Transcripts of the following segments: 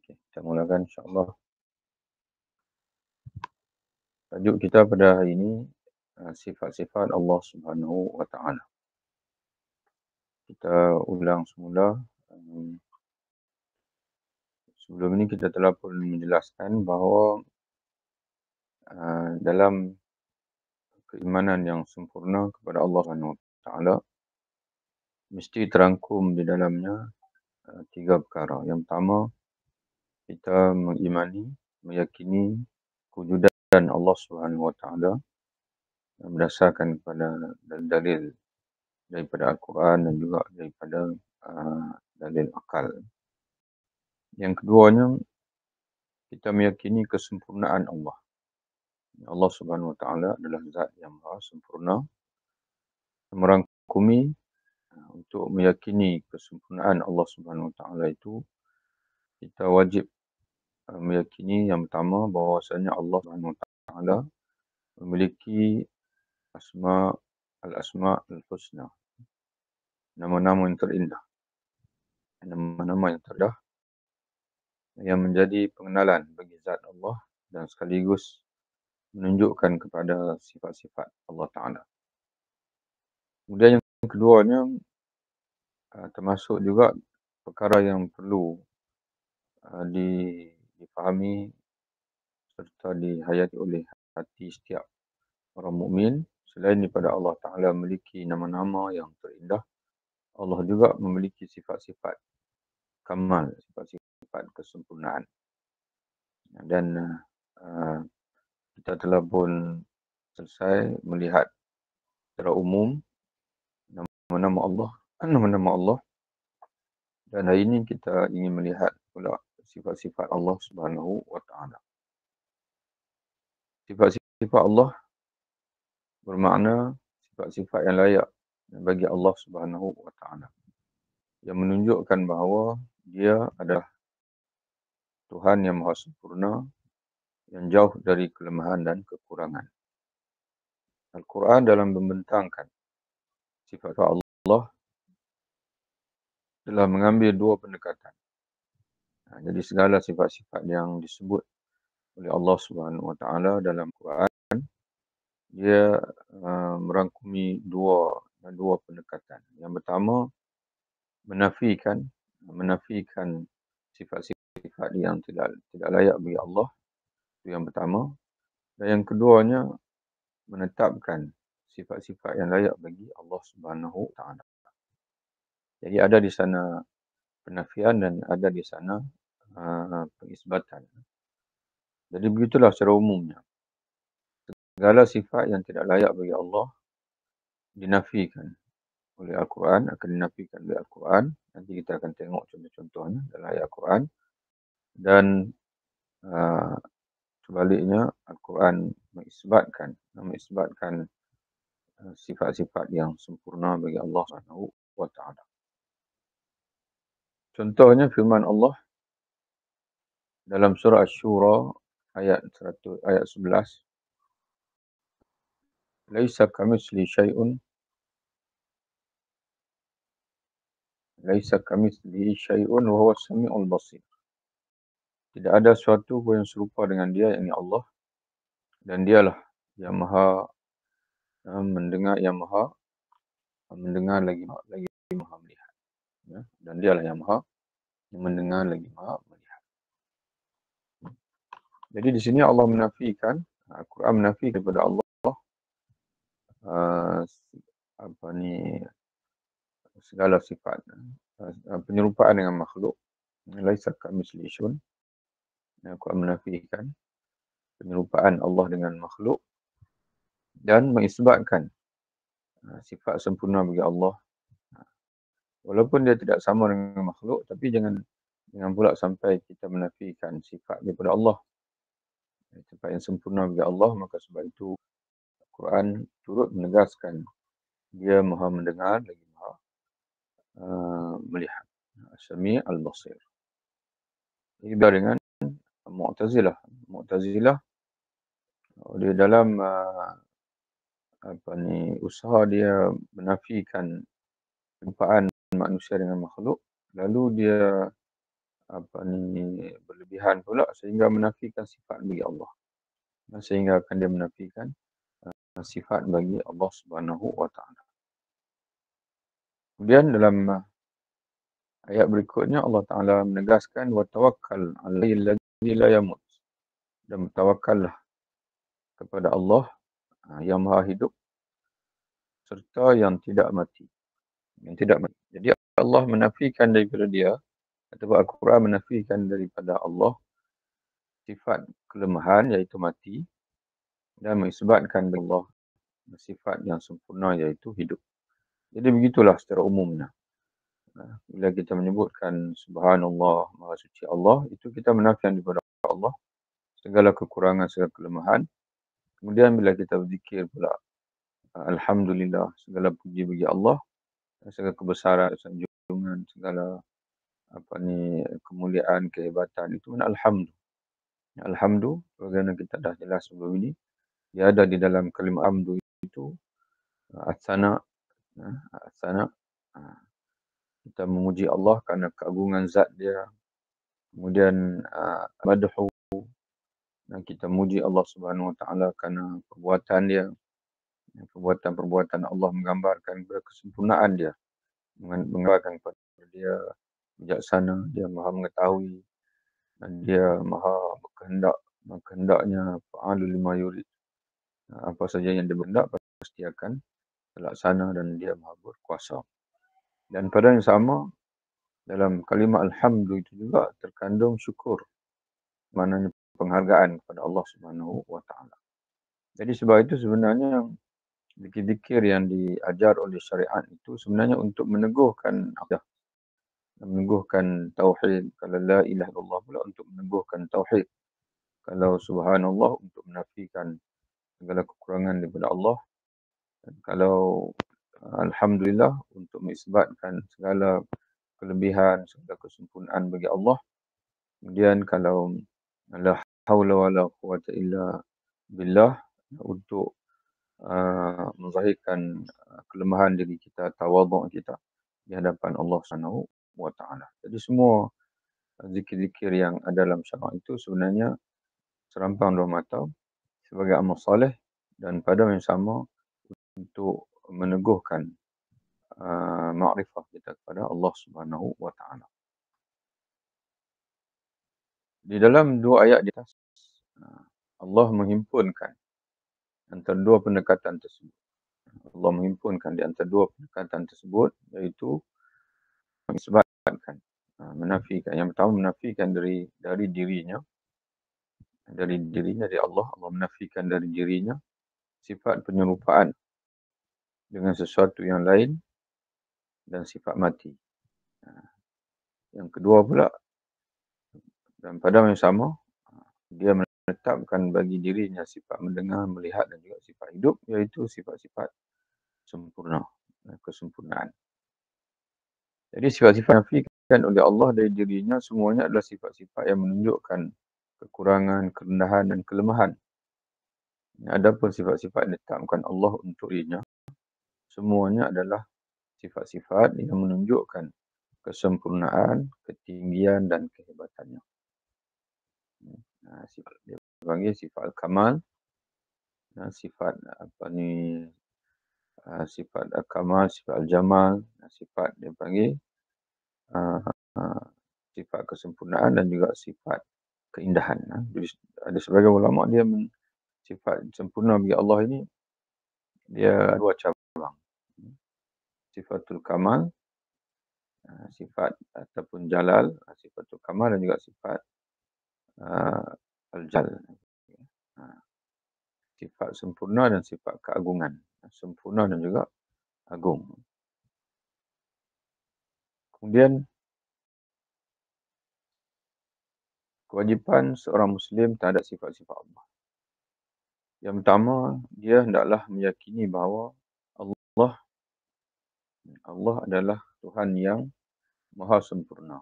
Okey, kita mulakan insya-Allah. Tajuk kita pada hari ini sifat-sifat Allah Subhanahu wa taala. Kita ulang semula. Sebelum ini kita telah pun menjelaskan bahawa dalam keimanan yang sempurna kepada Allah Subhanahu wa taala mesti terangkum di dalamnya tiga perkara. Yang pertama, kita meyakini kewujudan Allah Subhanahu wa taala berdasarkan kepada dalil daripada Al-Quran dan juga daripada dalil akal. Yang keduanya, kita meyakini kesempurnaan Allah. Allah Subhanahu wa taala adalah zat yang maha sempurna. Merangkumi untuk meyakini kesempurnaan Allah Subhanahu wa taala itu, kita wajib meyakini yang pertama bahawasanya Allah Subhanahu wa taala memiliki al-asma al-husna, nama-nama yang terindah. Nama-nama yang terindah yang menjadi pengenalan bagi zat Allah dan sekaligus menunjukkan kepada sifat-sifat Allah Ta'ala. Kemudian yang keduanya, termasuk juga perkara yang perlu difahami serta dihayati oleh hati setiap orang mukmin. Selain daripada Allah Ta'ala memiliki nama-nama yang terindah, Allah juga memiliki sifat-sifat kamal, sifat-sifat kesempurnaan. Dan kita telah pun selesai melihat secara umum nama-nama Allah, dan hari ini kita ingin melihat pula sifat-sifat Allah Subhanahu wa taala. Sifat-sifat Allah bermakna sifat-sifat yang layak bagi Allah Subhanahu wa taala, yang menunjukkan bahawa dia adalah Tuhan yang maha sempurna, yang jauh dari kelemahan dan kekurangan. Al-Quran dalam membentangkan sifat Allah telah mengambil dua pendekatan. Jadi segala sifat-sifat yang disebut oleh Allah Subhanahu wa taala dalam Quran, dia merangkumi dua pendekatan. Yang pertama, menafikan sifat-sifat yang tidak layak bagi Allah. Itu yang pertama. Dan yang keduanya, menetapkan sifat-sifat yang layak bagi Allah Subhanahu wa taala. Jadi ada di sana penafian dan ada di sana pengisbatan. Jadi begitulah secara umumnya. Segala sifat yang tidak layak bagi Allah dinafikan oleh Al-Quran, akan dinafikan oleh Al-Quran. Nanti kita akan tengok contoh-contohnya dalam ayat Al-Quran. Dan sebaliknya, Al-Quran mengisbatkan sifat-sifat yang sempurna bagi Allah Subhanahu wa taala. Contohnya firman Allah dalam surah Asy-Syura ayat 11. Laisa kamitslihi syai'un wa huwas samiul basir. Tidak ada sesuatu pun yang serupa dengan dia, yakni Allah, dan dialah yang maha mendengar, yang maha mendengar lagi maha melihat. Ya? Dan dialah yang maha mendengar lagi maha melihat. Jadi di sini Allah menafikan, Al-Quran menafikan kepada Allah segala sifat, penyerupaan dengan makhluk. Laisa kamitslihi syai'un. Al-Quran menafikan penyerupaan Allah dengan makhluk dan mengisbatkan sifat sempurna bagi Allah. Walaupun dia tidak sama dengan makhluk, tapi jangan pula sampai kita menafikan sifat daripada Allah, sifat yang sempurna bagi Allah. Maka sebab itu Al-Quran turut menegaskan dia maha mendengar lagi maha melihat, As-Sami' Al-Basir. Ini berbeza dengan Mu'tazilah. Dia dalam usaha dia menafikan penyerupaan manusia dengan makhluk, lalu dia berlebihan pula sehingga menafikan sifat bagi Allah. Sehingga akan dia menafikan sifat bagi Allah Subhanahu wa taala. Kemudian dalam ayat berikutnya Allah Taala menegaskan wa tawakkal 'alal ladzi la yamut. Dan bertawakkallah kepada Allah yang Maha Hidup serta yang tidak mati. Yang tidak mati. Jadi Allah menafikan daripada dia ataupun Al-Quran menafikan daripada Allah sifat kelemahan iaitu mati dan mengisbatkan Allah sifat yang sempurna iaitu hidup. Jadi begitulah secara umumnya. Bila kita menyebutkan Subhanallah, Maha Suci Allah, itu kita menafikan daripada Allah segala kekurangan, segala kelemahan. Kemudian bila kita berzikir pula, Alhamdulillah, segala puji bagi Allah, segala kebesaran, sanjungan, segala kemuliaan, kehebatan, itu mana Alhamdulillah. Alhamdulillah, bagaimana kita dah jelas sebelum ini, dia ada di dalam kalimah Alhamdulillah itu, As-sana, kita memuji Allah kerana keagungan zat dia. Kemudian madhu, dan kita muji Allah Subhanahu Wa Taala kerana perbuatan dia. Perbuatan-perbuatan Allah menggambarkan kesempurnaan dia. Menggambarkan kepada dia bijaksana, dia maha mengetahui, dan dia maha berkehendak. Kehendaknya fa'alu lima yurid. Apa saja yang dia berkehendak pasti akan terlaksana dan dia maha berkuasa. Dan pada yang sama, dalam kalimah Alhamdulillah itu juga terkandung syukur. Maknanya penghargaan kepada Allah Subhanahu Wa Taala. Jadi sebab itu sebenarnya zikir-zikir yang diajar oleh syariat itu sebenarnya untuk meneguhkan akidah, meneguhkan tauhid. Kalau la ilaha illallah pula untuk meneguhkan tauhid. Kalau subhanallah untuk menafikan segala kekurangan daripada Allah. Dan kalau alhamdulillah untuk mengisbatkan segala kelebihan, segala kesempurnaan bagi Allah. Kemudian kalau la haula wala quwata illa billah untuk menzahirkan kelemahan diri kita, tawaduk kita di hadapan Allah Subhanahu wa taala. Jadi semua zikir-zikir yang ada dalam syarak itu sebenarnya serampang dua mata sebagai amal soleh dan pada yang sama untuk meneguhkan makrifah kita kepada Allah Subhanahu wa taala. Di dalam dua ayat di atas Allah menghimpunkan antara dua pendekatan tersebut. Allah menghimpunkan di antara dua pendekatan tersebut iaitu mengisbatkan, menafikan. Yang pertama menafikan dari dirinya, dari Allah. Allah menafikan dari dirinya sifat penyerupaan dengan sesuatu yang lain dan sifat mati. Yang kedua pula, dan pada yang sama, dia menetapkan bagi dirinya sifat mendengar, melihat dan juga sifat hidup, iaitu sifat-sifat sempurna, kesempurnaan. Jadi sifat-sifat yang dinafikan oleh Allah dari dirinya semuanya adalah sifat-sifat yang menunjukkan kekurangan, kerendahan dan kelemahan. Adapun sifat-sifat yang ditetapkan Allah untuk dirinya, semuanya adalah sifat-sifat yang menunjukkan kesempurnaan, ketinggian dan kehebatannya. Sifat dia panggil sifat al-kamal, sifat sifat al-kamal, sifat al-jamal, sifat dia panggil sifat kesempurnaan dan juga sifat keindahan. Jadi ada sebagian ulama dia sifat sempurna bagi Allah ini dia dua cabang. Sifatul kamal, sifat ataupun jalal, sifatul kamal dan juga sifat al-jal. Sifat sempurna dan sifat keagungan. Sempurna dan juga agung. Kemudian kewajipan seorang Muslim terhadap sifat-sifat Allah. Yang pertama, dia hendaklah meyakini bahawa Allah adalah Tuhan yang maha sempurna.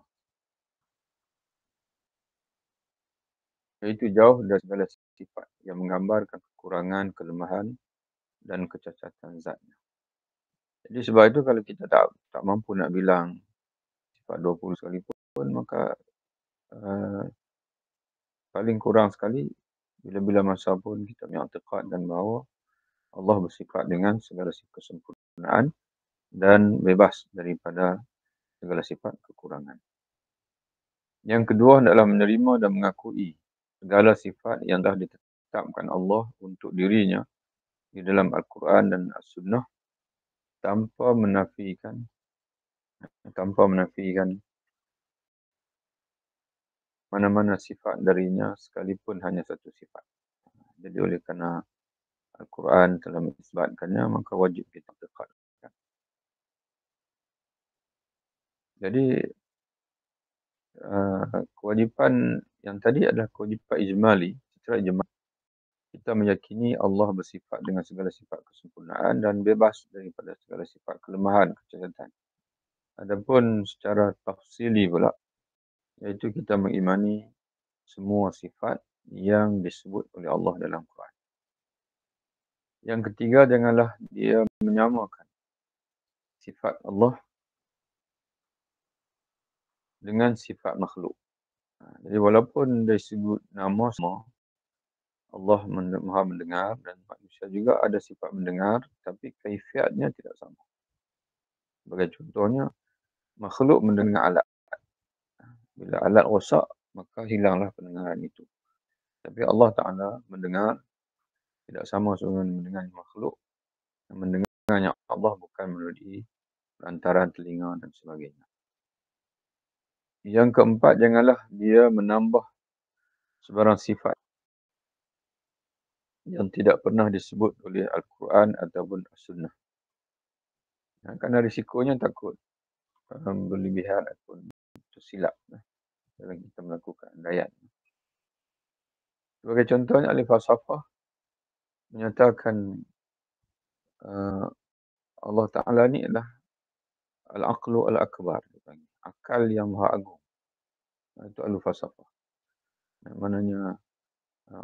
Iaitu jauh dari segala sifat yang menggambarkan kekurangan, kelemahan dan kecacatan zatnya. Jadi sebab itu kalau kita tak mampu nak bilang sifat 20 sekalipun, maka paling kurang sekali bila-bila masa pun kita mengiktikad dan bahawa Allah bersifat dengan segala kesempurnaan dan bebas daripada segala sifat kekurangan. Yang kedua adalah menerima dan mengakui segala sifat yang telah ditetapkan Allah untuk dirinya di dalam Al-Quran dan As-Sunnah tanpa menafikan mana-mana sifat darinya sekalipun hanya satu sifat. Jadi oleh kerana Al-Quran telah mengisbatkannya, maka wajib kita tekadkan. Jadi kewajipan yang tadi adalah kewajipan ijmali, secara ijmali. Kita meyakini Allah bersifat dengan segala sifat kesempurnaan dan bebas daripada segala sifat kelemahan, kecacatan. Adapun secara tafsili pula, iaitu kita mengimani semua sifat yang disebut oleh Allah dalam Quran. Yang ketiga, janganlah dia menyamakan sifat Allah dengan sifat makhluk. Jadi walaupun dari segi nama semua, Allah maha mendengar dan manusia juga ada sifat mendengar, tapi kaifiatnya tidak sama. Sebagai contohnya, makhluk mendengar alat. Bila alat rosak, maka hilanglah pendengaran itu. Tapi Allah Ta'ala mendengar tidak sama dengan mendengar makhluk. Mendengarnya Allah bukan melalui perantaran telinga dan sebagainya. Yang keempat, janganlah dia menambah sebarang sifat yang tidak pernah disebut oleh Al-Quran ataupun As-Sunnah. Kerana risikonya takut berlebihan ataupun tersilap dalam kita melakukan andaian. Sebagai contohnya, ahli falsafah menyatakan Allah Ta'ala ni adalah Al-Aqlu Al-Akbar. Akal yang maha agung. Itu ahli falsafah. Maknanya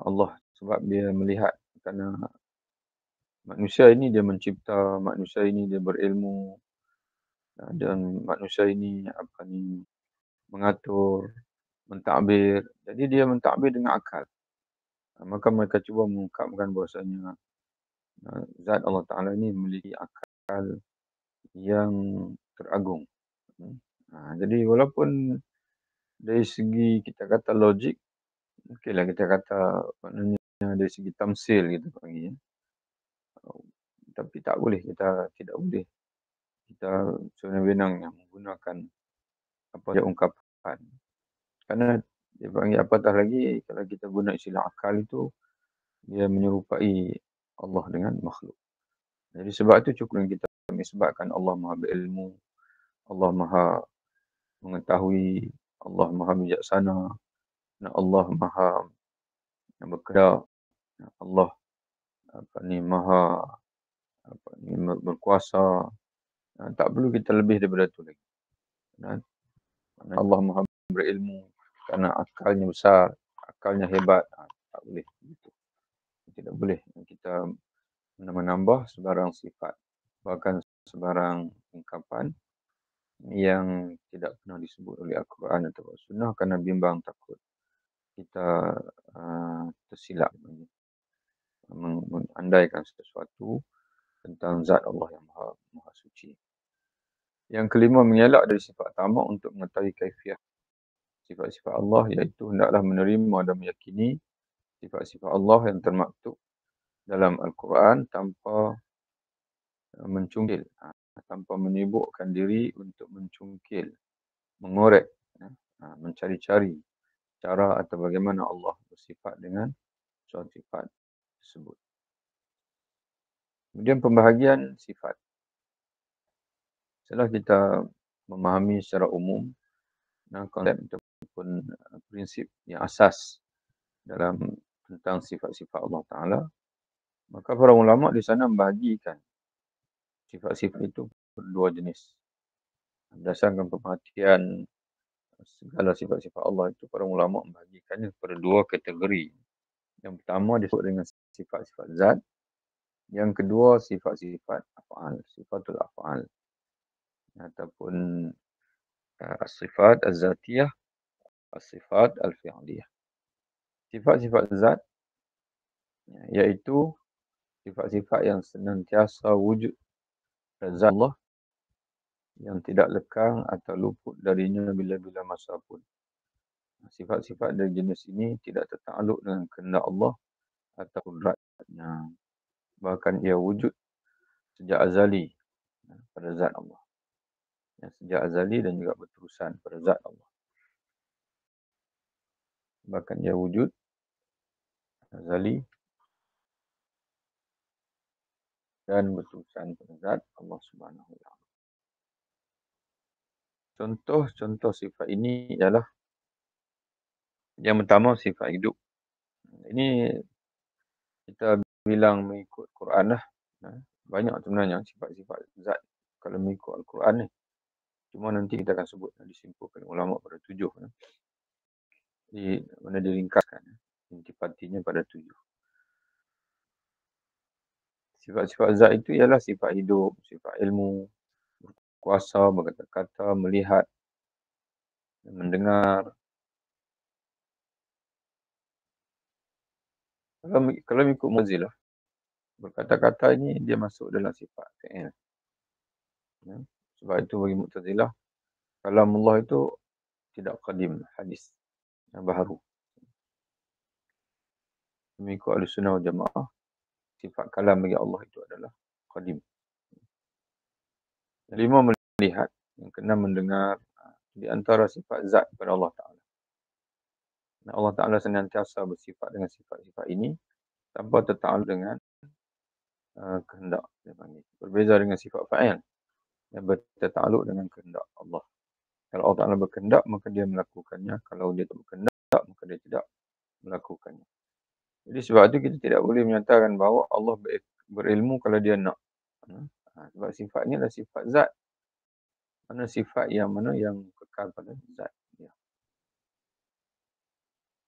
Allah sebab dia melihat kerana manusia ini dia mencipta, manusia ini dia berilmu, dan manusia ini mengatur, mentadbir. Jadi dia mentadbir dengan akal. Maka mereka cuba mengungkapkan bahasanya zat Allah Ta'ala ini memiliki akal yang teragung. Jadi walaupun dari segi kita kata logik, mungkinlah kita kata maknanya dari segi tamsil kita panggil. Tapi tidak boleh kita sewenang-wenang menggunakan apa dia ungkapan. Kerana dia panggil apatah lagi kalau kita guna istilah akal itu, dia menyerupai Allah dengan makhluk. Jadi sebab itu cukup kita menyebabkan Allah maha berilmu, Allah maha mengetahui, Allah maha bijaksana, Allah maha berkehendak, Allah maha berkuasa. Tak perlu kita lebih daripada itu lagi. Allah maha berilmu kerana akalnya besar, akalnya hebat. Tak boleh begitu. Tidak boleh kita menambah sebarang sifat, bahkan sebarang ungkapan yang tidak pernah disebut oleh Al-Quran atau Sunnah kerana bimbang takut kita tersilap mengandaikan sesuatu tentang zat Allah yang maha suci. Yang kelima, mengelak dari sifat tamak untuk mengetahui kaifiah sifat-sifat Allah, iaitu hendaklah menerima dan meyakini sifat-sifat Allah yang termaktub dalam Al-Quran tanpa mencungkil, tanpa menyibukkan diri untuk mencungkil, mengorek, mencari-cari cara atau bagaimana Allah bersifat dengan suatu sifat tersebut. Kemudian pembahagian sifat. Setelah kita memahami secara umum konsep ataupun prinsip yang asas dalam tentang sifat-sifat Allah Ta'ala, maka para ulama di sana membahagikan sifat-sifat itu berdua jenis. Berdasarkan pemerhatian segala sifat-sifat Allah itu, para ulama membahagikannya kepada dua kategori. Yang pertama disebut dengan sifat-sifat zat. Yang kedua sifat-sifat af'al, sifatul af'al. Ataupun sifat az-zatiyah as-sifat al-fi'liyah. Sifat-sifat zat, iaitu sifat-sifat yang senantiasa wujud pada zat Allah, yang tidak lekang atau luput darinya bila-bila masa pun. Sifat-sifat dari jenis ini tidak tertakluk dengan kehendak Allah atau kudratnya. Bahkan ia wujud sejak azali pada zat Allah. Sejak azali dan juga berterusan pada zat Allah. Bahkan ia wujud azali dan berterusan pada zat Allah Subhanahu wa taala. Contoh-contoh sifat ini ialah yang pertama sifat hidup. Ini kita bilang mengikut Quran lah. Banyak sebenarnya sifat-sifat zat kalau mengikut Al-Quran ni. Cuma nanti kita akan sebut disimpulkan ulama pada 7. Di mana diringkaskan intipatinya pada 7. Sifat-sifat zat itu ialah sifat hidup, sifat ilmu, berkuasa, berkata-kata, melihat, mendengar. Kalau mengikut Mu'tazilah, berkata-kata ini dia masuk dalam sifat fi'il. Sebab itu bagi Mu'tazilah, kalamullah itu tidak qadim, hadis yang baharu. Mengikut Ahlussunnah wal Jamaah, sifat kalam bagi Allah itu adalah qadim. Yang 5, melihat. Yang ke-6, mendengar. Di antara sifat zat pada Allah Ta'ala. Allah Ta'ala senantiasa bersifat dengan sifat-sifat ini tanpa tertakluk dengan kehendak. Berbeza dengan sifat fa'il yang bertakluk dengan kehendak Allah. Kalau Allah Ta'ala berkehendak, maka dia melakukannya. Kalau dia tak berkehendak, maka dia tidak melakukannya. Jadi sebab itu kita tidak boleh menyatakan bahawa Allah berilmu kalau dia nak. Sebab sifatnya adalah sifat zat. Mana sifat yang kekal pada zat dia.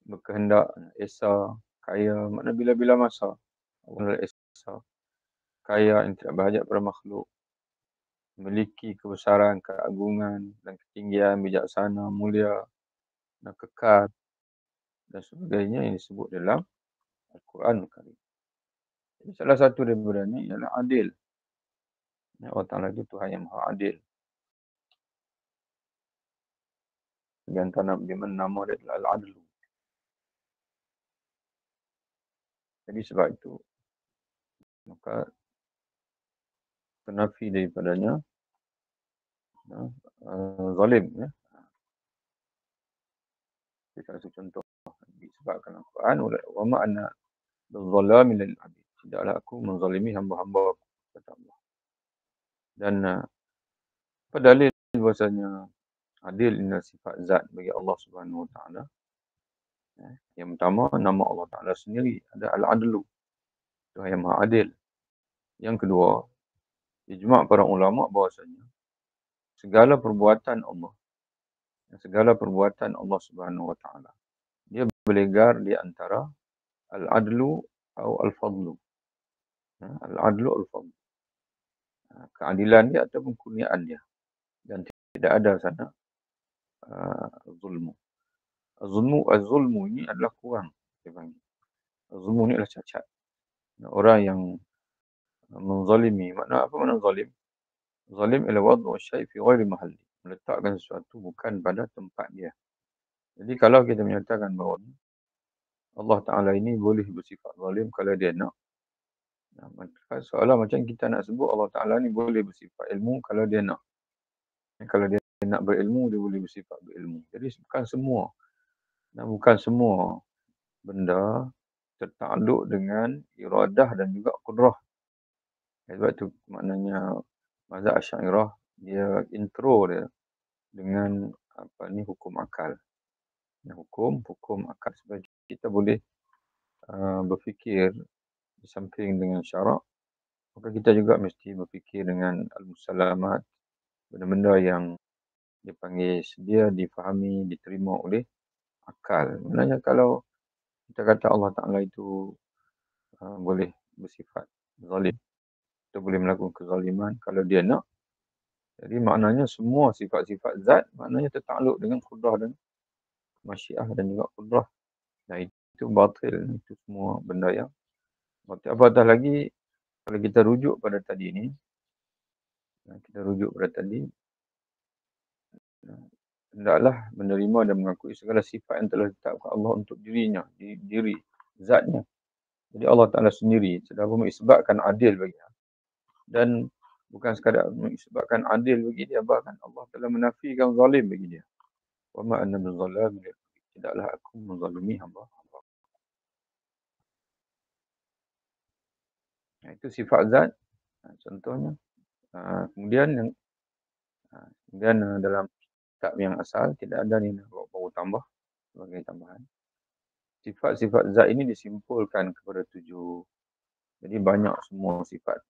Berkehendak, esa, kaya, mana bila-bila masa. Allah esa, kaya yang tidak berhajat pada makhluk. Memiliki kebesaran, keagungan dan ketinggian, bijaksana, mulia dan kekal dan sebagainya yang disebut dalam Al-Quran Al-Karim. Jadi salah satu daripada ini ialah adil. Allah Ta'ala itu Tuhan yang maha adil. Di antara nama dia adalah Al-Adlu. Jadi sebab itu, maka penafi daripadanya zalim. Salah satu contoh disebabkan Al-Quran, wa ma'ana bizzalami lil abid. Tidaklah aku menzalimi hamba-hamba aku, kata Allah. Dan apa dalil bahasanya adil ini sifat zat bagi Allah Subhanahu wa taala? Yang pertama, nama Allah Ta'ala sendiri ada Al-Adlu, Tuhan yang maha adil. Yang kedua, ijma' para ulama' bahawasanya segala perbuatan Allah Subhanahu wa taala, dia berlegar di antara al-adlu atau al-fadlu. Al-adlu al-fadlu. Keadilan dia ataupun kurniaan dia. Dan tidak ada sana zulmu. Az-zulmu ini adalah kurang. Az-zulmu ini adalah cacat. Orang yang menzalimi. Apa makna zalim? Zalim ialah wad'u syai' fi ghairi mahalli. Meletakkan sesuatu bukan pada tempat dia. Jadi kalau kita menyatakan bahawa Allah Ta'ala ini boleh bersifat zalim kalau dia nak. Soalan macam kita nak sebut Allah Ta'ala ni boleh bersifat ilmu kalau dia nak. Kalau dia nak berilmu, dia boleh bersifat berilmu. Jadi bukan semua benda tertakluk dengan iradah dan juga qudrah. Sebab itu maknanya mazhab Asy'ariyah dia intro dia dengan hukum akal. Hukum akal sebab kita boleh berfikir di samping dengan syarak, maka kita juga mesti berfikir dengan al-musalamat, benda-benda yang dipanggil sedia difahami, diterima oleh akal. Maknanya kalau kita kata Allah Ta'ala itu boleh bersifat zalim, kita boleh melakukan kezaliman kalau dia nak. Jadi maknanya semua sifat-sifat zat maknanya tertakluk dengan qudrah dan masyiah dan juga qudrah. Nah, itu batil, itu semua benda yang batil. Apatah lagi kalau kita rujuk pada tadi ni, hendaklah menerima dan mengakui segala sifat yang telah ditetapkan Allah untuk dirinya, diri zatnya. Jadi Allah Ta'ala sendiri sedang mengisbatkan adil bagi dia. Dan bukan sekadar mengisbatkan adil bagi dia, bahkan Allah telah menafikan zalim bagi dia. Wa ma anna bizallamin lil abid. Tidaklah aku menzalimi hamba-hamba. Nah, itu sifat zat. Contohnya. Kemudian dalam kitab yang asal tidak ada ni baru tambah sebagai tambahan. Sifat-sifat zat ini disimpulkan kepada 7. Jadi banyak semua sifat.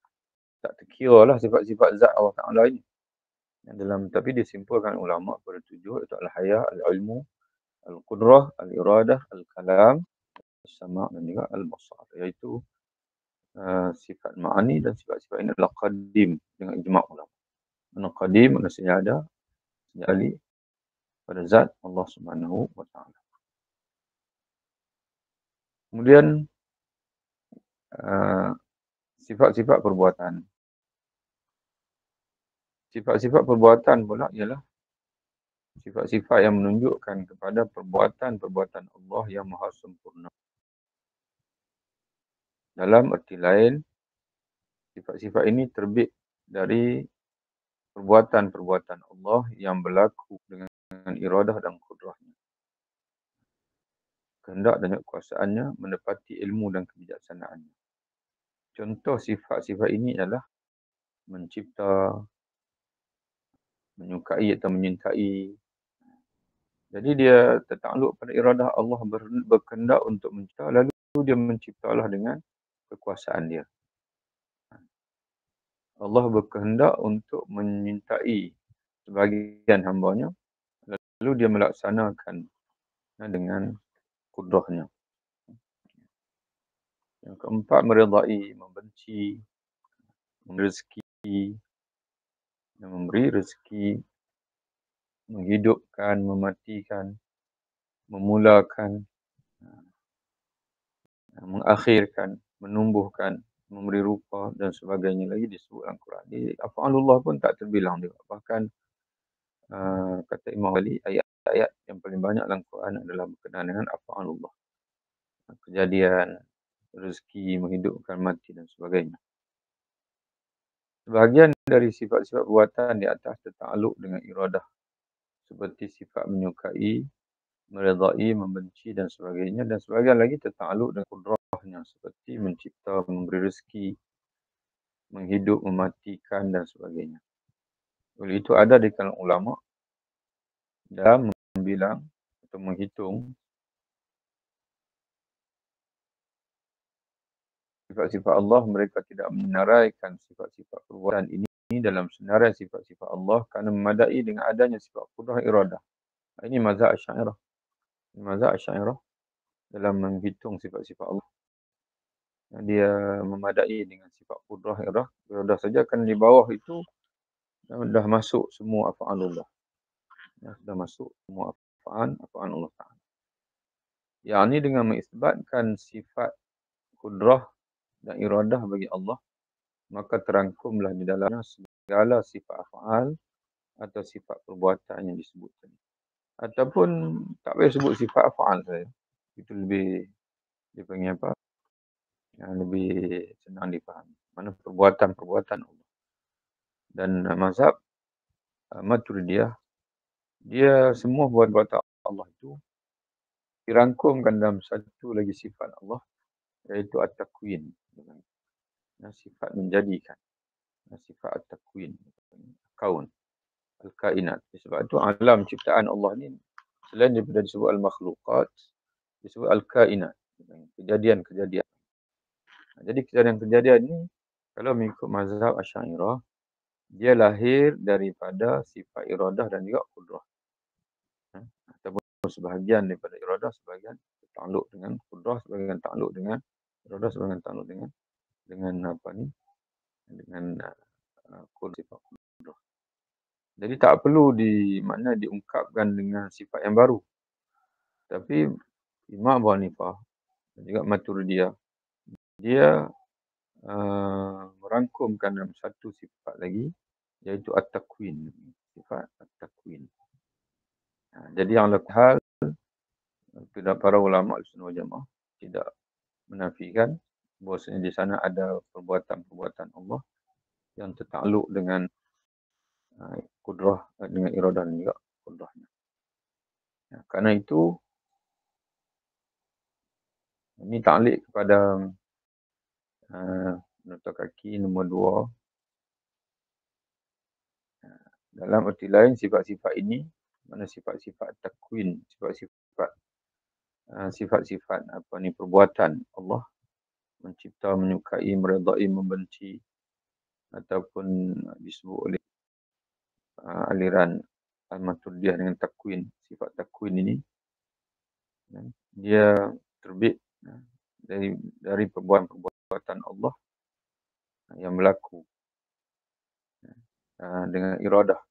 Tak terkira lah sifat-sifat zat Allah Ta'ala ini. Tapi disimpulkan ulama kepada 7, iaitu al-haya, al-ilmu, al-qudrah, al-iradah, al-kalam, al-sama' dan juga al-basar. Iaitu sifat ma'ani dan sifat-sifat ini adalah qadim dengan ijma' ulama. Mana qadim, mana sejak ada, sejak ali pada zat Allah Subhanahu wa Ta'ala. Kemudian sifat-sifat perbuatan. Sifat-sifat perbuatan pula ialah sifat-sifat yang menunjukkan kepada perbuatan-perbuatan Allah yang maha sempurna. Dalam erti lain, sifat-sifat ini terbit dari perbuatan-perbuatan Allah yang berlaku dengan iradah dan qudrahnya. Kehendak dan kekuasaannya menepati ilmu dan kebijaksanaannya. Contoh sifat-sifat ini adalah mencipta, menyukai atau menyintai. Jadi dia tertakluk pada iradah Allah berkehendak untuk mencipta, lalu dia menciptalah dengan kekuasaan dia. Allah berkehendak untuk menyintai sebahagian hambanya, lalu dia melaksanakan dengan kudrahnya. Yang keempat, meridai, membenci, memberi rezeki, menghidupkan, mematikan, memulakan, mengakhirkan, menumbuhkan, memberi rupa dan sebagainya lagi disebut dalam Quran. Di af'alullah pun tak terbilang juga. Bahkan kata Imam Ali, ayat-ayat yang paling banyak dalam Quran adalah berkenaan dengan af'alullah. Kejadian, rezeki, menghidupkan, mati dan sebagainya. Sebahagian dari sifat-sifat perbuatan di atas tertakluk dengan iradah. Seperti sifat menyukai, meredai, membenci dan sebagainya. Dan sebahagian lagi tertakluk dengan kudrahnya. Seperti mencipta, memberi rezeki, menghidup, mematikan dan sebagainya. Oleh itu ada di kalangan ulama dalam membilang atau menghitung sifat-sifat Allah, mereka tidak menaraikan sifat-sifat perbuatan ini dalam senarai sifat-sifat Allah kerana memadai dengan adanya sifat qudrah iradah. Ini mazhab Asy'ariyah. Mazhab Asy'ariyah dalam menghitung sifat-sifat Allah. Dia memadai dengan sifat qudrah iradah saja, kan di bawah itu dah masuk semua af'alullah. Dah masuk semua af'al Allah Ta'ala. Yang ini dengan mengisbatkan sifat qudrah dan iradah bagi Allah, maka terangkumlah di dalamnya segala sifat af'al atau sifat perbuatan yang disebut tadi. Ataupun tak payah sebut sifat af'al saja. Itu lebih dipanggil apa? Yang lebih senang dipahami. Mana perbuatan-perbuatan Allah. Dan mazhab Maturidiyah, dia semua perbuatan Allah itu dirangkumkan dalam satu lagi sifat Allah, iaitu at-takwin. Sifat menjadikan. Sifat at-takwin. Kaun. Al-kainat. Sebab itu alam ciptaan Allah ni, selain daripada disebut al-makhluqat, disebut al-kainat. Kejadian-kejadian. Jadi kejadian-kejadian ni, kalau mengikut mazhab Asy'ariyah, dia lahir daripada sifat iradah dan juga qudrah. Ataupun sebahagian daripada iradah, sebahagian takluk dengan qudrah, sebahagian takluk dengan iradah, sebahagian takluk dengan apa ni? Dengan sifat qudrah. Jadi tak perlu diungkapkan dengan sifat yang baru. Tapi Imam Abu Hanifah dan juga Maturidiyah, dia merangkumkan dalam satu sifat lagi, iaitu at-takwin. Sifat at-takwin. Jadi yang hal tidak, para ulama Ahlussunnah wal Jamaah tidak menafikan bahwasanya di sana ada perbuatan-perbuatan Allah yang tertakluk dengan kudrah, dengan iradah dan juga kudrahnya. Karena itu ini ta'liq kepada nota kaki nombor 2. Dalam arti lain, sifat-sifat ini, mana sifat-sifat takwin, sifat-sifat perbuatan Allah, mencipta, menyukai, meredai, membenci, ataupun disebut oleh aliran Al-Maturidiyah dengan takwin. Sifat takwin ini dia terbit dari perbuatan Allah yang berlaku dengan iradah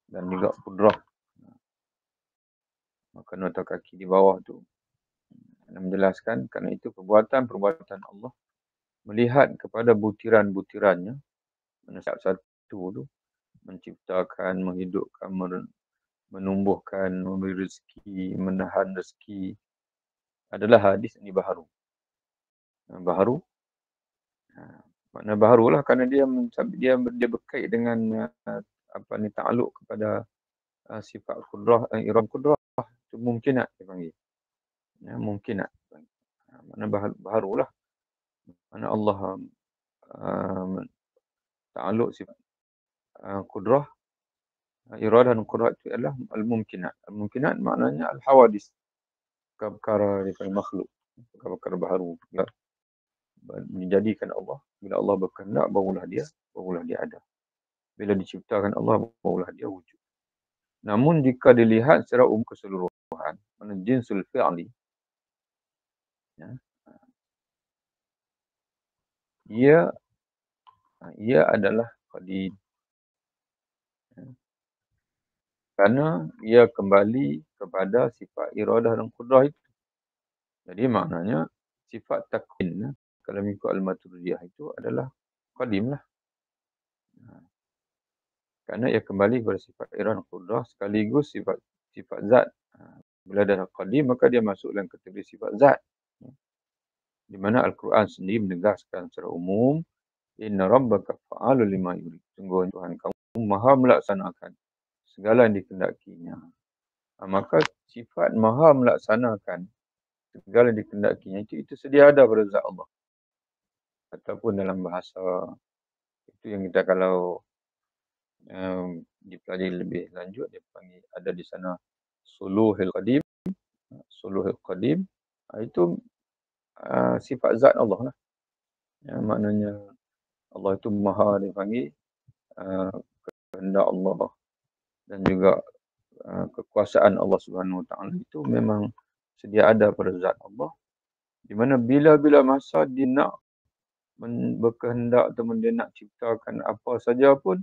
dan juga kudrah. Maka nota kaki di bawah tu menjelaskan, kerana itu perbuatan-perbuatan Allah melihat kepada butiran-butirannya, mana satu tu menciptakan, menghidupkan, menumbuhkan, memberi rezeki, menahan rezeki, adalah hadis ini baharu. Baharu, makna baharulah kerana dia berkait dengan ta'aluk kepada sifat kudrah, iradah kudrah, itu mungkinat dipanggil. Mungkinat. Makna baharulah. Makna Allah ta'aluk sifat kudrah, iradah dan kudrah itu adalah al-mumkinat. Al-mumkinat maknanya al-hawadis, perkara daripada makhluk, perkara baharu. Dijadikan Allah. Bila Allah berkehendak, barulah dia ada. Bila diciptakan Allah, barulah dia wujud. Namun jika dilihat secara keseluruhan, mana jinsul fi'li, ia adalah qadim. Kerana ia kembali kepada sifat iradah dan kudrah itu. Jadi maknanya sifat takwin, kalau mengikut Al-Maturidiyah, itu adalah qadim lah. Kerana ia kembali kepada sifat iradah dan kudrah sekaligus sifat zat. Bila dah qadim, maka dia masuk dalam kategori sifat zat. Di mana Al-Quran sendiri menegaskan secara umum, inna rabbaka fa'alul lima yurid. Sungguh Tuhan kamu maha melaksanakan segala yang dikehendakinya. Maka sifat maha melaksanakan segala yang dikehendakinya itu sedia ada pada zat Allah. Ataupun dalam bahasa itu yang kita kalau dipelajari lebih lanjut, dia panggil, ada di sana suluhul qadim. Suluhul qadim itu sifat zat Allah lah. Maknanya Allah itu maha, dipanggil kehendak Allah dan juga kekuasaan Allah Subhanahu Wa Taala itu memang sedia ada pada zat Allah, di mana bila-bila masa dia nak berkehendak atau dia nak ciptakan apa saja pun,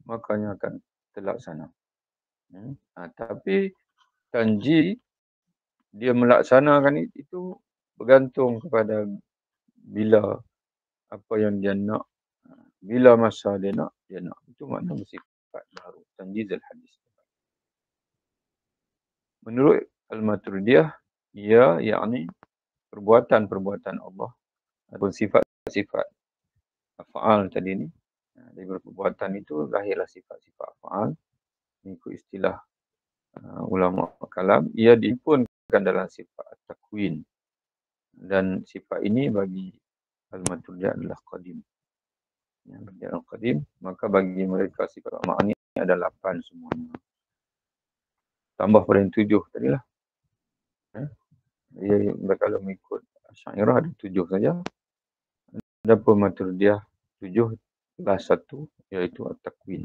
makanya akan terlaksana. Tapi tanji dia melaksanakan itu bergantung kepada bila apa yang dia nak, bila masa dia nak. Itu makna bersifat baru, tanjizul hadis. Menurut Al-Maturidiyah, ia yakni perbuatan-perbuatan Allah ataupun sifat-sifat af'al tadi ni. Dari perbuatan itu lahirlah sifat-sifat af'al. Mengikut istilah ulama kalam, ia diimpunkan dalam sifat takwin. Dan sifat ini bagi Al-Maturidiyah adalah qadim. Bagi al-qadim, maka bagi mereka sifat ma'ani ada 8 semuanya. Tambah pada yang 7 tadilah. Dia kalau mengikut Asy'ariyah ada 7 saja. Adapun Maturidiyah 7 plus 1, iaitu at-takwin.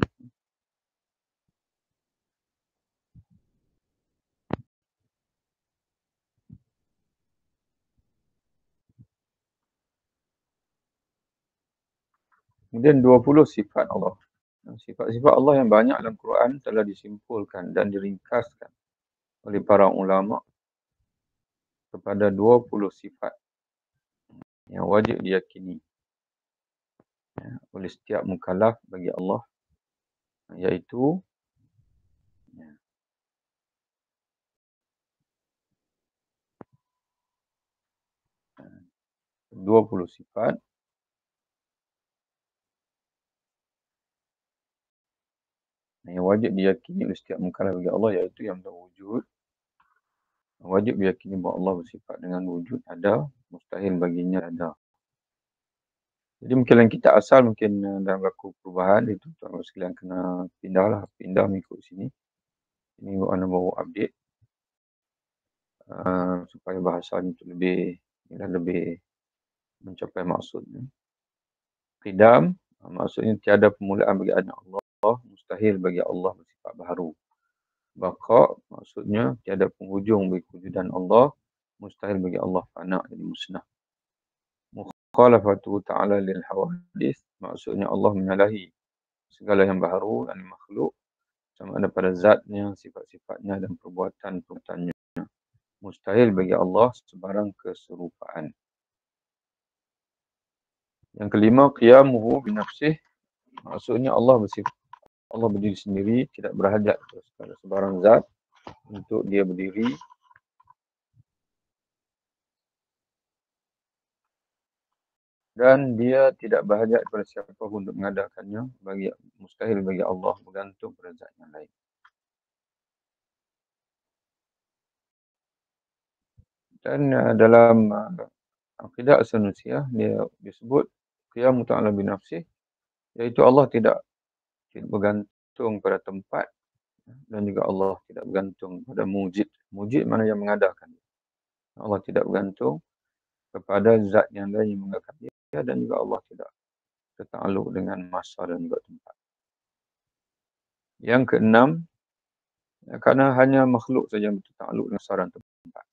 Kemudian 20 sifat Allah. Sifat-sifat Allah yang banyak dalam Quran telah disimpulkan dan diringkaskan oleh para ulama kepada 20 sifat yang wajib diyakini oleh setiap mukallaf bagi Allah, iaitu 20 sifat yang wajib diyakini oleh setiap mukallaf bagi Allah, iaitu yang berwujud. Wajib diyakini bahawa Allah bersifat dengan wujud, ada, mustahil baginya ada. Jadi mungkin kita asal mungkin dalam berlaku perubahan, itu tuan-tuan sekalian kena pindah mengikut sini. Ini anda baru update supaya bahasanya itu lebih mencapai maksudnya. Qidam maksudnya tiada permulaan bagi anak Allah, mustahil bagi Allah bersifat baharu. Baqa maksudnya tiada penghujung bagi kewujudan Allah, mustahil bagi Allah fana, jadi musnah. Mukhalafatu ta'ala lil hawadith maksudnya Allah menyalahi segala yang baharu dan makhluk, sama ada pada zatnya, sifat-sifatnya dan perbuatan-perbuatannya. Mustahil bagi Allah sebarang keserupaan. Yang kelima, qiyamuhu binafsih maksudnya Allah berdiri sendiri, tidak berhajat kepada sebarang zat untuk dia berdiri. Dan dia tidak berhajat kepada siapa pun untuk mengadakannya. Mustahil bagi Allah bergantung pada zat yang lain. Dan dalam Aqidah As-Sanusiah dia disebut qiyamu ta'ala binafsih, iaitu Allah tidak bergantung pada tempat, dan juga Allah tidak bergantung pada mujid. Mujid mana yang mengadakan. Allah tidak bergantung kepada zat yang lain yang mengadakan dia, dan juga Allah tidak tertakluk dengan masa dan juga tempat. Yang keenam, kerana hanya makhluk saja yang bertakluk dengan masa dan tempat.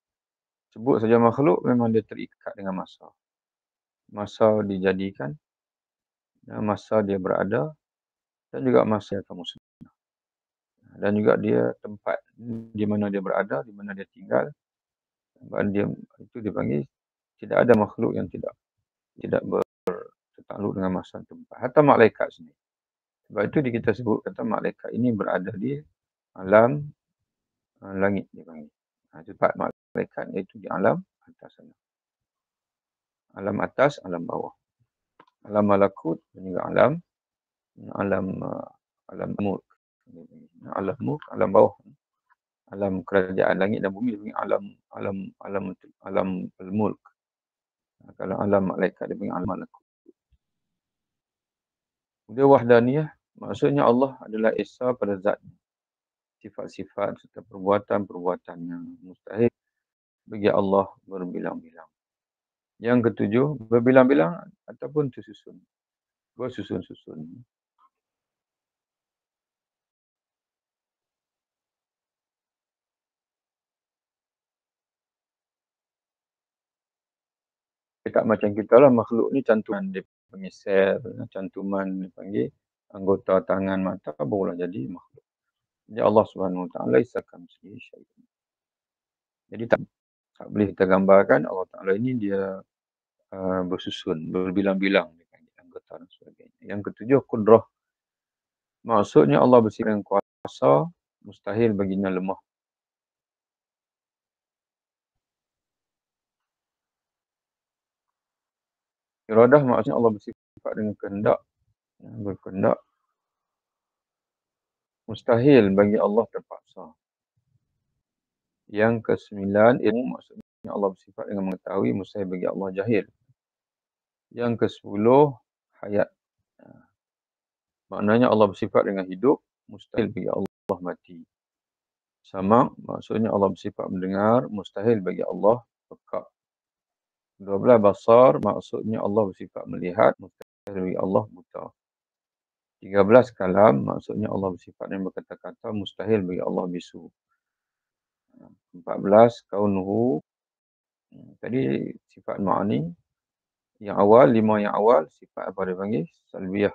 Sebut saja makhluk, memang dia terikat dengan masa. Masa dijadikan, masa dia berada, dan juga masa yang akan musnah. Dan juga dia tempat di mana dia berada, di mana dia tinggal. Dia itu dipanggil tidak ada makhluk yang tidak bertakluk dengan masa dan tempat. Hatta malaikat sendiri. Sebab itu kita sebut kata malaikat ini berada di alam langit dipanggil. Sifat malaikat iaitu di alam atas sana. Alam atas, alam bawah. Alam malakut dan juga alam mulk. Alam mulk, alam bawah. Alam kerajaan langit dan bumi dipanggil alam al-mulk. Kalau alam malaikat dipanggil alam malakut. Dia wahdaniyah, maksudnya Allah adalah esa pada zatnya. Sifat-sifat serta perbuatan-perbuatannya mustahil bagi Allah berbilang-bilang. Yang ketujuh, berbilang-bilang ataupun tersusun. Bersusun-susun. Tak macam kita lah, makhluk ni cantuman dia panggil sel, cantuman dia panggil anggota tangan, mata, barulah jadi makhluk. Jadi Allah Subhanahu Wa Taala isakan sendiri syaitan. Jadi tak boleh kita gambarkan Allah Taala ini dia bersusun, berbilang-bilang anggota dan sebagainya. Yang ketujuh, qudrah. Maksudnya Allah bersifat dengan kuasa, mustahil baginya lemah. Iradah maksudnya Allah bersifat dengan kehendak, berkehendak. Mustahil bagi Allah terpaksa. Yang kesembilan, ilmu maksudnya Allah bersifat dengan mengetahui, mustahil bagi Allah jahil. Yang ke-10, hayat. Maknanya Allah bersifat dengan hidup, mustahil bagi Allah mati. Sama, maksudnya Allah bersifat mendengar, mustahil bagi Allah peka. 12, basar, maksudnya Allah bersifat melihat, mustahil bagi Allah buta. 13, kalam, maksudnya Allah bersifat yang berkata-kata, mustahil bagi Allah bisu. 14, kaunuhu, tadi sifat ma'ani. Yang awal, 5 yang awal, sifat apa dia panggil? Salbiyah.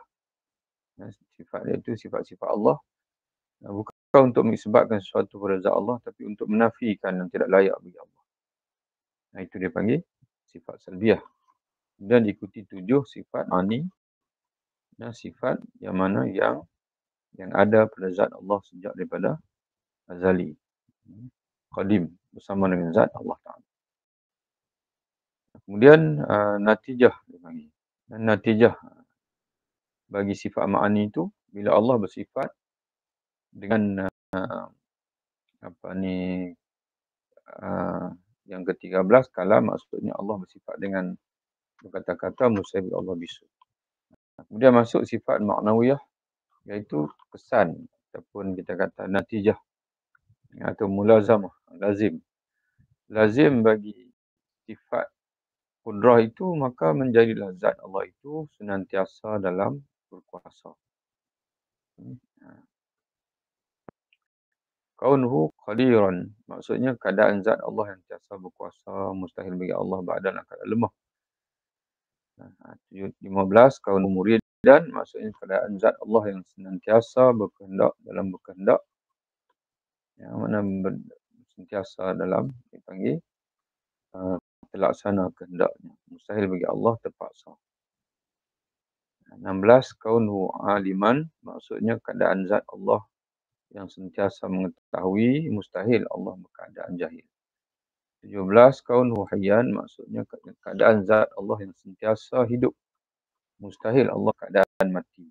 Sifat dia itu sifat-sifat Allah. Bukan untuk mengisbatkan sesuatu pada zat Allah, tapi untuk menafikan yang tidak layak bagi Allah. Nah, itu dia panggil sifat salbiah. Dan diikuti 7 sifat ma'ani dan sifat yang mana yang ada pada zat Allah sejak daripada azali, qadim, bersama dengan zat Allah Ta'ala. Kemudian natijah dipanggil. Dan natijah bagi sifat ma'ani itu, bila Allah bersifat dengan yang ke-13, kalam, maksudnya Allah bersifat dengan berkata-kata, mustahil Allah bisu. Kemudian masuk sifat maknawiyah, iaitu kesan ataupun kita kata natijah atau mulazamah, lazim. Lazim bagi sifat kudrah itu, maka menjadilah zat Allah itu senantiasa dalam berkuasa. Kaunuhu qadiran, maksudnya keadaan zat Allah yang senantiasa berkuasa, mustahil bagi Allah ba'dan keadaan lemah. 15, kaunu muridan, maksudnya keadaan zat Allah yang senantiasa berkehendak dalam berkehendak, yang mana sentiasa dalam dipanggil terlaksana kehendaknya. Mustahil bagi Allah terpaksa. 16, kaunuhu aliman, maksudnya keadaan zat Allah yang sentiasa mengetahui, mustahil Allah berkeadaan jahil. 17, kaunuhu hayyan, maksudnya keadaan zat Allah yang sentiasa hidup, mustahil Allah keadaan mati.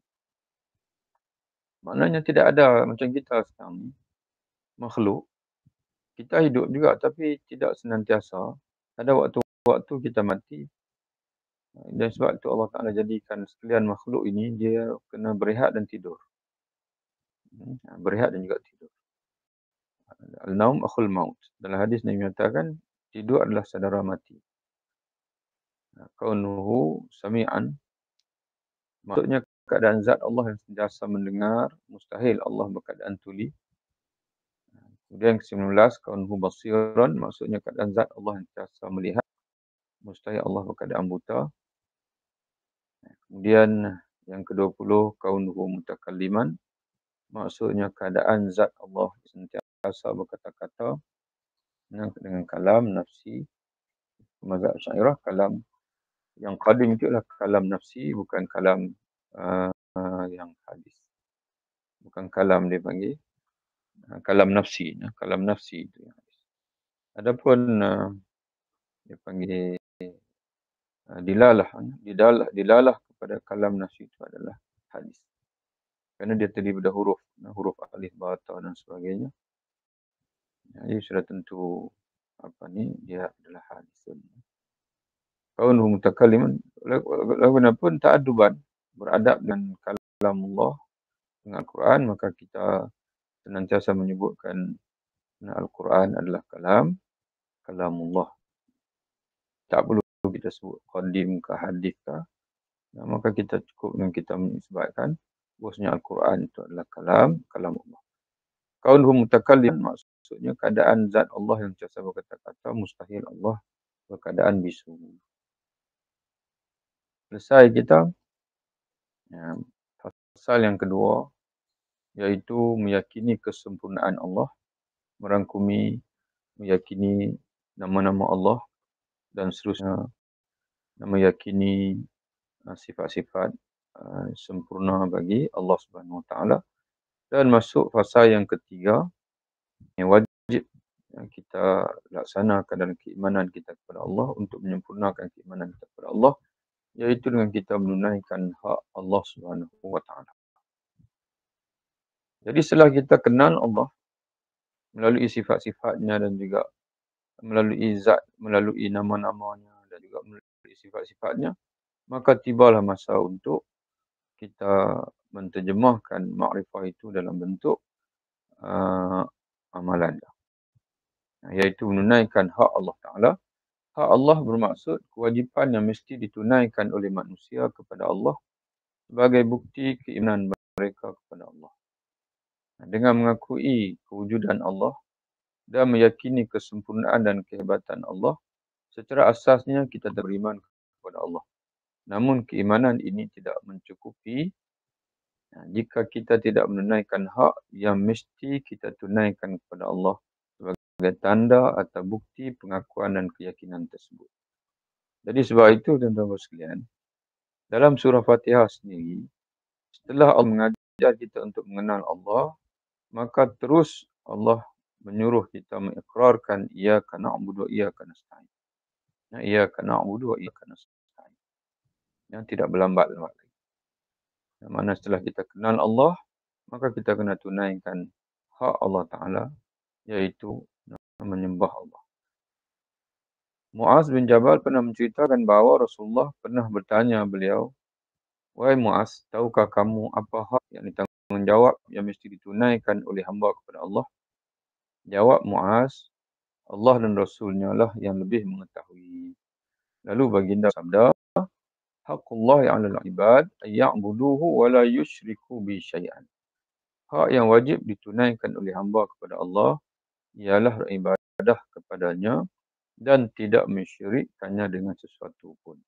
Maknanya tidak ada macam kita sekarang ni, makhluk. Kita hidup juga tapi tidak senantiasa. Ada waktu-waktu kita mati. Dan sebab itu Allah Ta'ala jadikan sekalian makhluk ini, dia kena berehat dan tidur. Berehat dan juga tidur. Al-naum akhul maut. Dalam hadis Nabi mengatakan, tidur adalah saudara mati. Kaunuhu sami'an, maksudnya keadaan zat Allah yang sentiasa mendengar, mustahil Allah berkeadaan tuli. Kemudian ke-19, kaunuhu basiran, maksudnya keadaan zat Allah yang sentiasa melihat, mustahil Allah berkeadaan buta. Kemudian yang ke-20, kaunuhu mutakalliman, maksudnya keadaan zat Allah sentiasa berkata-kata dengan kalam nafsi. Mazhab Asy'ariyah, kalam yang qadim itu adalah kalam nafsi, bukan kalam yang hadis. Bukan kalam dia panggil. Kalam nafsi. Kalam nafsi itu yang hadis. Adapun dia panggil dilalah kepada kalam nafsi itu adalah hadis. Kerana dia terdiri pada huruf alif, ba, ta dan sebagainya. Jadi sudah tentu dia adalah hadis. Kaunuhu mutakalliman, walaupun ta'adduban, beradab dengan kalam Allah, dengan Al-Quran, maka kita senantiasa menyebutkan Al-Quran adalah kalamullah. Tak perlu kita sebut qadim ke hadis ke. Maka kita cukup dengan kita menisbatkan bahwasanya Al-Quran itu adalah kalamullah. Kaunuhu mutakalliman, maksudnya keadaan zat Allah yang sentiasa berkata-kata, mustahil Allah berkeadaan bisu. Selesai kita pasal yang kedua, iaitu meyakini kesempurnaan Allah, merangkumi meyakini nama-nama Allah dan seterusnya, meyakini sifat-sifat sempurna bagi Allah Subhanahu Wa Taala. Dan masuk fasa yang ketiga, yang wajib yang kita laksanakan dalam keimanan kita kepada Allah untuk menyempurnakan keimanan kita kepada Allah, iaitu dengan kita menunaikan hak Allah Subhanahu Wa Taala. Jadi setelah kita kenal Allah melalui sifat-sifatnya dan juga melalui zat, melalui nama-namanya dan juga melalui sifat-sifatnya, maka tibalah masa untuk kita menterjemahkan makrifah itu dalam bentuk amalan, iaitu menunaikan hak Allah Ta'ala. Hak Allah bermaksud kewajipan yang mesti ditunaikan oleh manusia kepada Allah sebagai bukti keimanan mereka kepada Allah. Dengan mengakui kewujudan Allah dan meyakini kesempurnaan dan kehebatan Allah, secara asasnya kita beriman kepada Allah. Namun keimanan ini tidak mencukupi Jika kita tidak menunaikan hak yang mesti kita tunaikan kepada Allah sebagai tanda atau bukti pengakuan dan keyakinan tersebut. Jadi sebab itu tuan-tuan sekalian, dalam surah Fatihah sendiri, setelah Allah mengajar kita untuk mengenal Allah, maka terus Allah menyuruh kita mengikrarkan iyyaka na'budu wa iyyaka nasta'in. Iyyaka na'budu wa iyyaka nasta'in. Yang tidak berlambat-lambat lagi. Yang mana setelah kita kenal Allah, maka kita kena tunaikan hak Allah Ta'ala, iaitu menyembah Allah. Muaz bin Jabal pernah menceritakan bahawa Rasulullah pernah bertanya beliau, "Wahai Muaz, tahukah kamu apa hak yang ditanggungjawab yang mesti ditunaikan oleh hamba kepada Allah?" Jawab Muaz, "Allah dan Rasulnya lah yang lebih mengetahui." Lalu baginda sabda, "Haqqullah 'alal 'ibad ayya'buduhu wa la yusyriku bi syai'an." Hak yang wajib ditunaikan oleh hamba kepada Allah ialah beribadah kepadanya dan tidak mensyirikkannya dengan sesuatu pun.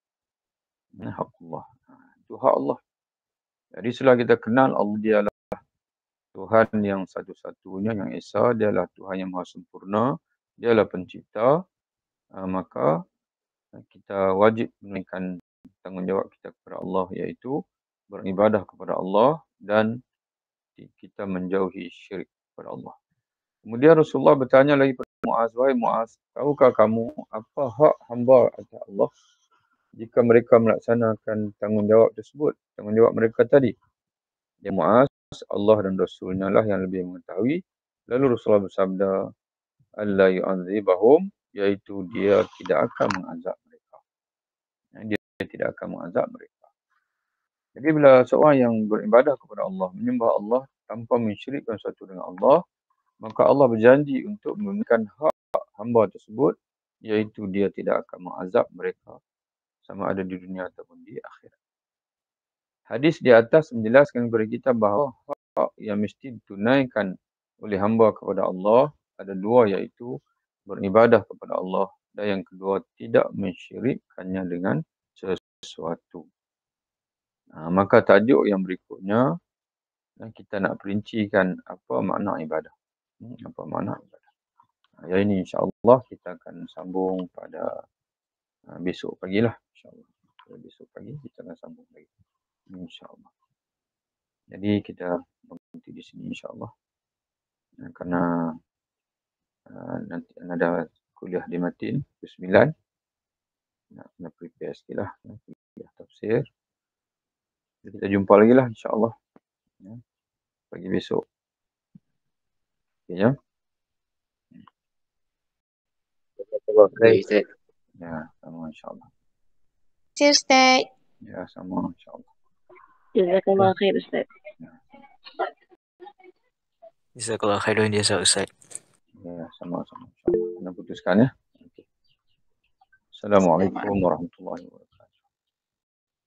Hak Allah. Itu hak Allah. Jadi setelah kita kenal Allah, dialah Tuhan yang satu-satunya, yang esa, dialah Tuhan yang maha sempurna, dialah pencipta, maka kita wajib menunaikan tanggungjawab kita kepada Allah, iaitu beribadah kepada Allah dan kita menjauhi syirik kepada Allah. Kemudian Rasulullah bertanya lagi kepada Muaz, "Wahai Muaz, tahukah kamu apa hak hamba atas Allah jika mereka melaksanakan tanggungjawab tersebut, tanggungjawab mereka tadi?" Ya Muaz, Allah dan Rasulnya lah yang lebih mengetahui. Lalu Rasulullah bersabda, "Alla yu'adzibahum," iaitu dia tidak akan mengazab mereka. Dia tidak akan mengazab mereka. Jadi bila seorang yang beribadah kepada Allah, menyembah Allah tanpa mensyirikkan sesuatu dengan Allah, maka Allah berjanji untuk memberikan hak hamba tersebut, iaitu dia tidak akan mengazab mereka sama ada di dunia ataupun di akhirat. Hadis di atas menjelaskan kepada kita bahawa hak yang mesti ditunaikan oleh hamba kepada Allah ada dua, iaitu beribadah kepada Allah dan yang kedua tidak mensyirikkannya dengan sesuatu. Maka tajuk yang berikutnya kita nak perincikan apa makna ibadah. Apa makna ibadah. Yang ini insya-Allah kita akan sambung pada besok pagilah, insya-Allah. Besok pagi kita akan sambung lagi, insya-Allah. Jadi kita berhenti di sini insya-Allah. Karena nanti ada kuliah di Matin pukul 9. Nak kena prepare sikit lah, kuliah tafsir. Jadi kita jumpa lagi lah insya-Allah. Pagi besok. Okay, ya. Baik, Ya, sama insya-Allah. Cheers, Ustaz. Ya, sama insya-Allah. Jazakallah khair Ustaz. Jazakallah khairan jasa Ustaz. Ya, sama-sama insya-Allah. Kena putuskan ya. Okay. Assalamualaikum warahmatullahi wabarakatuh.